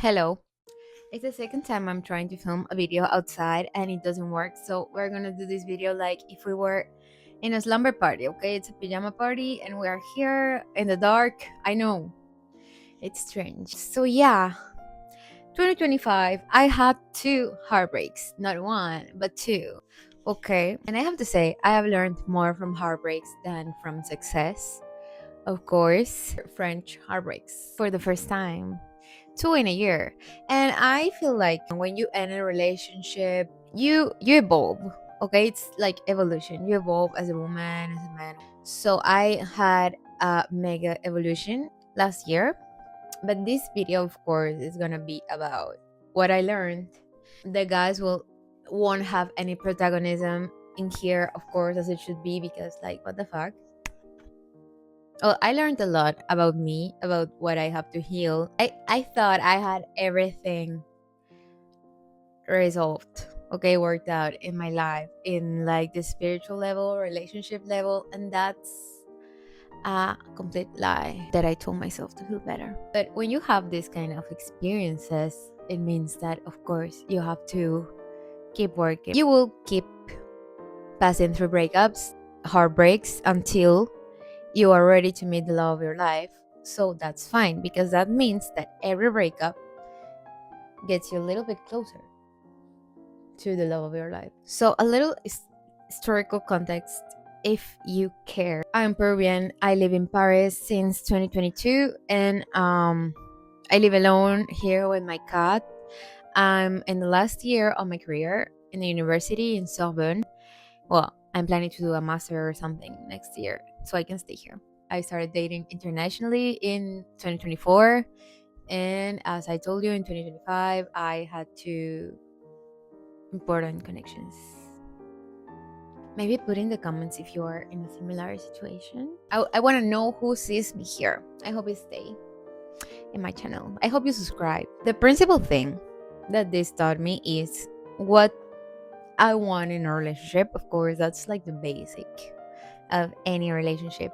Hello. It's the second time I'm trying to film a video outside and it doesn't work. So we're gonna do this video like if we were in a slumber party, okay? It's a pajama party and we are here in the dark. I know. It's strange. So yeah, 2025, I had two heartbreaks. Not one, but two. Okay. And I have to say, I have learned more from heartbreaks than from success. Of course, French heartbreaks for the first time. Two in a year. And I feel like when you end a relationship, you evolve. Okay, it's like evolution. You evolve as a woman, as a man. So I had a mega evolution last year, but this video, of course, is gonna be about what I learned. The guys won't have any protagonism in here, of course, as it should be, because like what the fuck. Well, I learned a lot about me, about what I have to heal. I thought I had everything resolved, okay, worked out in my life, in like the spiritual level, relationship level, and that's a complete lie that I told myself to feel better. But when you have this kind of experiences, it means that, of course, you have to keep working. You will keep passing through breakups, heartbreaks until you are ready to meet the love of your life. So that's fine because that means that every breakup gets you a little bit closer to the love of your life. So, a little historical context if you care. I'm Peruvian. I live in Paris since 2022 and I live alone here with my cat. I'm in the last year of my career in the university in Sorbonne. Well, I'm planning to do a master or something next year so I can stay here. I started dating internationally in 2024. And as I told you, in 2025, I had two important connections. Maybe put in the comments if you are in a similar situation. I want to know who sees me here. I hope you stay in my channel. I hope you subscribe. The principal thing that this taught me is what I want in a relationship. Of course, that's like the basic of any relationship.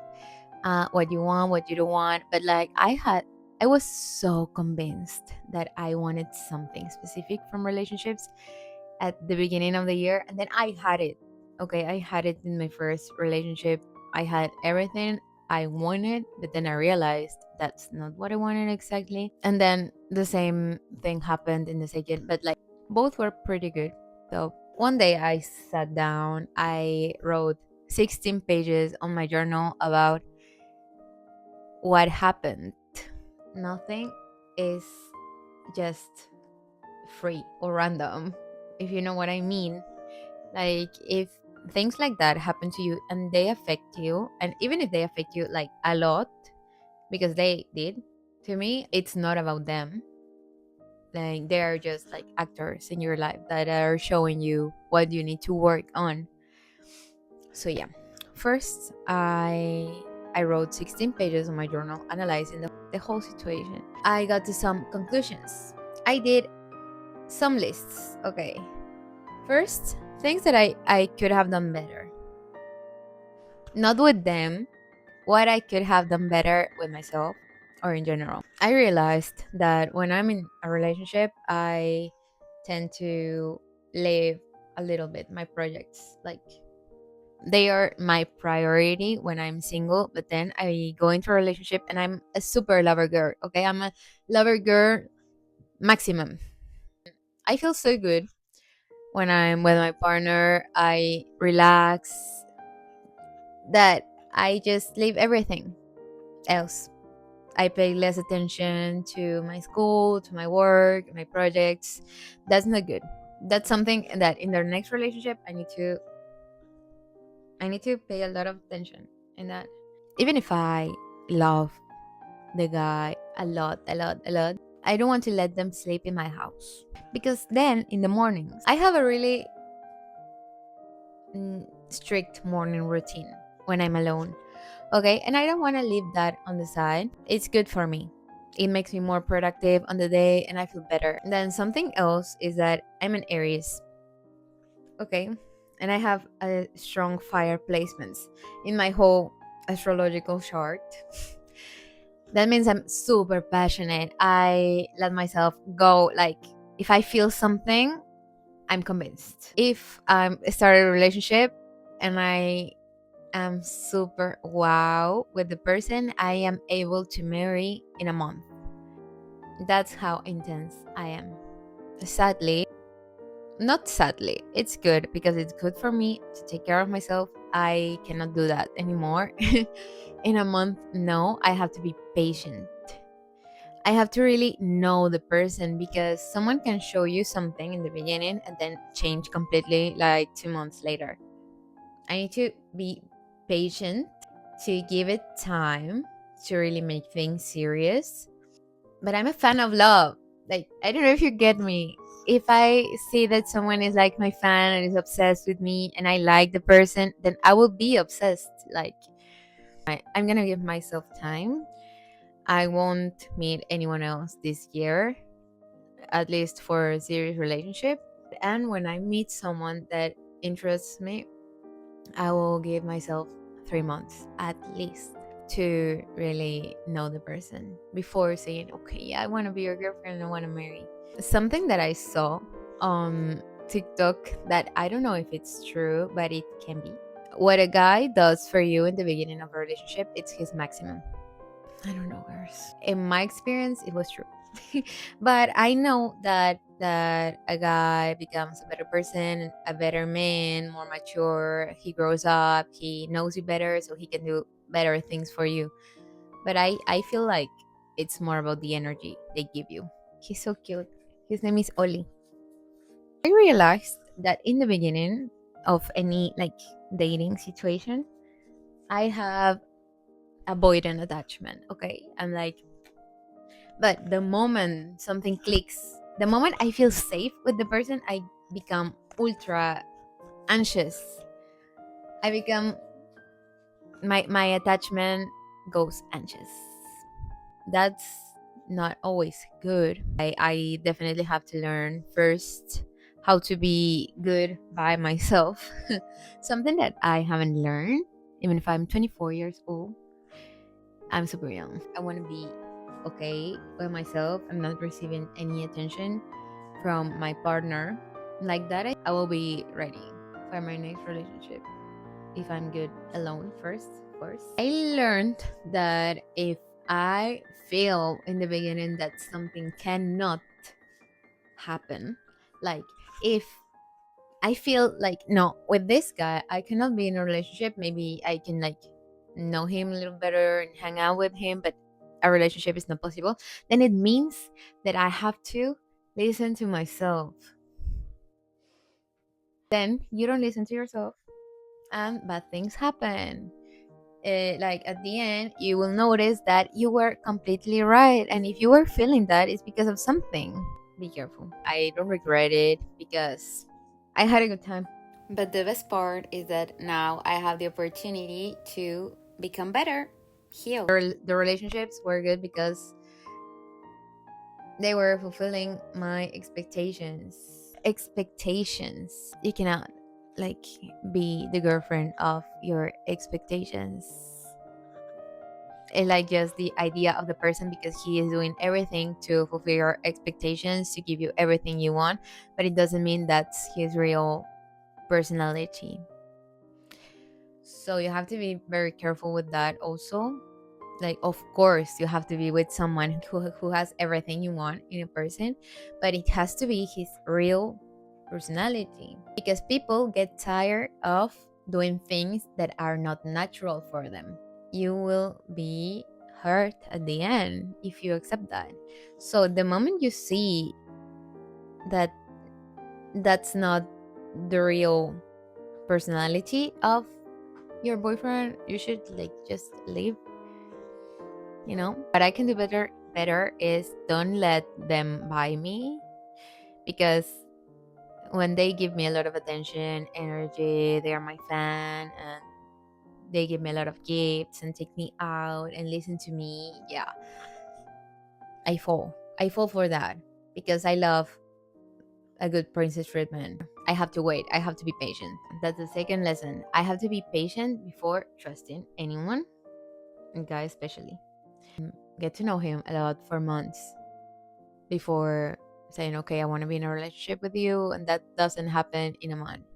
What you want, what you don't want. But like I was so convinced that I wanted something specific from relationships at the beginning of the year, and then I had it. Okay, I had it in my first relationship. I had everything I wanted, but then I realized that's not what I wanted exactly. And then the same thing happened in the second, but like both were pretty good. So one day I sat down, I wrote 16 pages on my journal about what happened. Nothing is just free or random, if you know what I mean. Like, if things like that happen to you and they affect you, and even if they affect you like a lot, because they did to me, it's not about them. Like, they are just like actors in your life that are showing you what you need to work on. So yeah, first I wrote 16 pages on my journal analyzing the whole situation. I got to some conclusions. I did some lists. Okay, first, things that I could have done better, not with them, what I could have done better with myself or in general. I realized that when I'm in a relationship, I tend to leave a little bit my projects. Like, they are my priority when I'm single, but then I go into a relationship and I'm a super lover girl. Okay, I'm a lover girl maximum. I feel so good when I'm with my partner. I relax, that I just leave everything else. I pay less attention to my school, to my work, my projects. That's not good. That's something that in the next relationship I need to pay a lot of attention in that. Even if I love the guy a lot, a lot, a lot, I don't want to let them sleep in my house. Because then in the mornings, I have a really strict morning routine when I'm alone. Okay, and I don't want to leave that on the side. It's good for me. It makes me more productive on the day and I feel better. Then something else is that I'm an Aries. Okay, and I have a strong fire placements in my whole astrological chart. That means I'm super passionate. I let myself go. Like, if I feel something, I'm convinced. If I'm started a relationship and I am super wow with the person, I am able to marry in a month. That's how intense I am. Sadly, not sadly, it's good because it's good for me to take care of myself. I cannot do that anymore. In a month, no, I have to be patient. I have to really know the person because someone can show you something in the beginning and then change completely like 2 months later. I need to be patient, to give it time to really make things serious. But I'm a fan of love. Like, I don't know if you get me. If I see that someone is like my fan and is obsessed with me and I like the person, then I will be obsessed. Like, I'm gonna give myself time. I won't meet anyone else this year, at least for a serious relationship. And when I meet someone that interests me, I will give myself 3 months at least to really know the person before saying, okay, yeah, I want to be your girlfriend, I want to marry. Something that I saw on TikTok that I don't know if it's true, but it can be. What a guy does for you in the beginning of a relationship, it's his maximum. I don't know, girls. In my experience, it was true. But I know that a guy becomes a better person, a better man, more mature. He grows up, he knows you better, so he can do better things for you. But I feel like it's more about the energy they give you. He's so cute. His name is Oli. I realized that in the beginning of any like dating situation, I have avoidant attachment. Okay, I'm like, but the moment something clicks, the moment I feel safe with the person, I become ultra anxious. I become my attachment goes anxious. That's not always good. I definitely have to learn first how to be good by myself. Something that I haven't learned, even if I'm 24 years old, I'm super young. I want to be okay with myself. I'm not receiving any attention from my partner. Like that, I will be ready for my next relationship if I'm good alone first, of course. I learned that if I feel in the beginning that something cannot happen, like if I feel like no, with this guy I cannot be in a relationship. Maybe I can like know him a little better and hang out with him, but a relationship is not possible. Then it means that I have to listen to myself. Then you don't listen to yourself, and bad things happen. Like at the end, you will notice that you were completely right, and if you were feeling that, it's because of something. Be careful. I don't regret it because I had a good time. But the best part is that now I have the opportunity to become better, heal. The relationships were good because they were fulfilling my expectations. Expectations. You cannot like be the girlfriend of your expectations. It's like just the idea of the person because he is doing everything to fulfill your expectations, to give you everything you want, but it doesn't mean that's his real personality. So you have to be very careful with that also. Like, of course, you have to be with someone who has everything you want in a person, but it has to be his real personality because people get tired of doing things that are not natural for them. You will be hurt at the end if you accept that. So the moment you see that that's not the real personality of your boyfriend, you should like just leave. What I can do better is don't let them buy me, because when they give me a lot of attention, energy, they are my fan, and they give me a lot of gifts and take me out and listen to me, yeah, I fall for that because I love a good princess treatment. I have to wait, I have to be patient. That's the second lesson. I have to be patient before trusting anyone, and guys especially. get to know him a lot for months before saying, okay, I want to be in a relationship with you. And that doesn't happen in a month.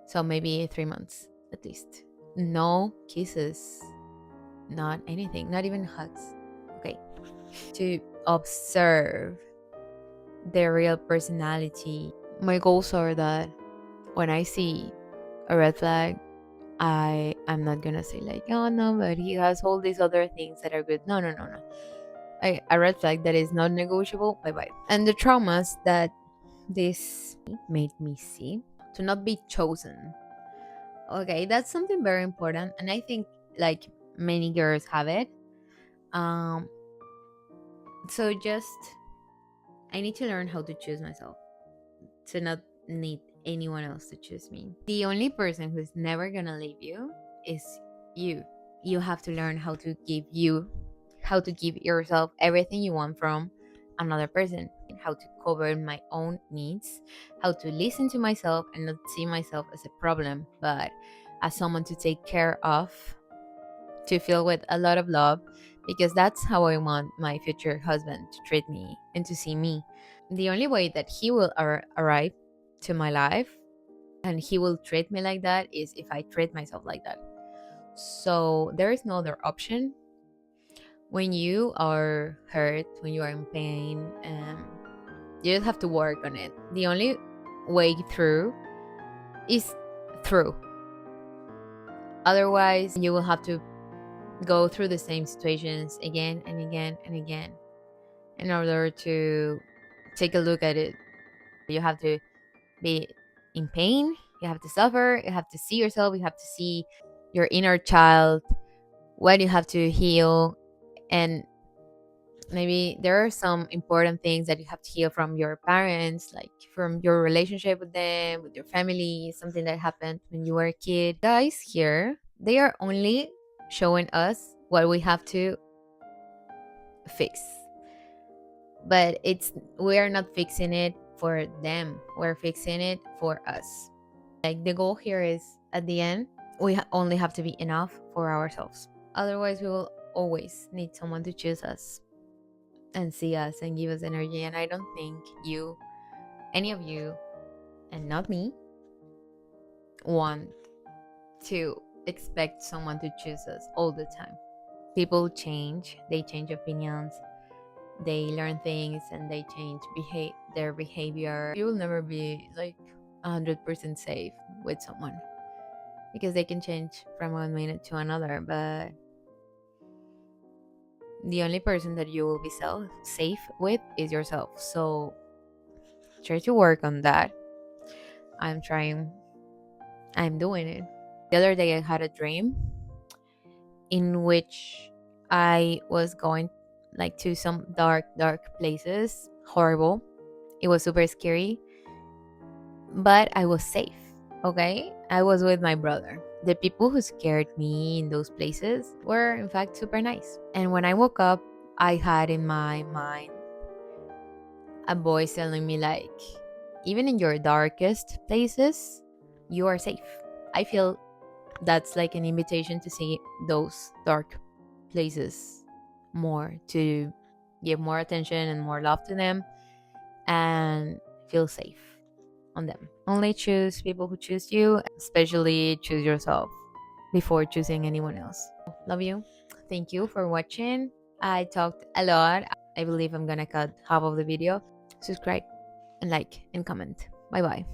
So maybe 3 months at least. No kisses, not anything, not even hugs. Okay. To observe their real personality. My goals are that when I see a red flag, I'm not gonna say like, oh no, but he has all these other things that are good. No, no, no, no. A red flag that is not negotiable, bye bye. And the traumas that this made me see, to not be chosen. Okay, that's something very important, and I think like many girls have it. Um, so just I need to learn how to choose myself, to not need anyone else to choose me. The only person who's never gonna leave you is you. You have to learn how to give yourself everything you want from another person, how to cover my own needs, how to listen to myself and not see myself as a problem, but as someone to take care of, to feel with a lot of love, because that's how I want my future husband to treat me and to see me. The only way that he will arrive to my life and he will treat me like that is if I treat myself like that. So there is no other option. When you are hurt, when you are in pain, you just have to work on it. The only way through is through. Otherwise, you will have to go through the same situations again and again and again in order to take a look at it. You have to be in pain, you have to suffer, you have to see yourself, you have to see your inner child, what you have to heal. And maybe there are some important things that you have to heal from your parents, like from your relationship with them, with your family, something that happened when you were a kid. Guys here, they are only showing us what we have to fix, but we are not fixing it for them, we're fixing it for us. Like the goal here is, at the end, we only have to be enough for ourselves. Otherwise, we will always need someone to choose us and see us and give us energy. And I don't think any of you, and not me, want to expect someone to choose us all the time. People change, they change opinions, they learn things, and they change their behavior. You will never be like 100% safe with someone because they can change from one minute to another. But the only person that you will be safe with is yourself. So try to work on that. I'm trying. I'm doing it. The other day I had a dream in which I was going like to some dark places. Horrible. It was super scary. But I was safe. Okay? I was with my brother. The people who scared me in those places were in fact super nice. And when I woke up, I had in my mind a voice telling me like, even in your darkest places, you are safe. I feel that's like an invitation to see those dark places more, to give more attention and more love to them and feel safe on them. Only choose people who choose you, especially choose yourself before choosing anyone else. Love you. Thank you for watching. I talked a lot. I believe I'm gonna cut half of the video. Subscribe and like and comment. Bye bye.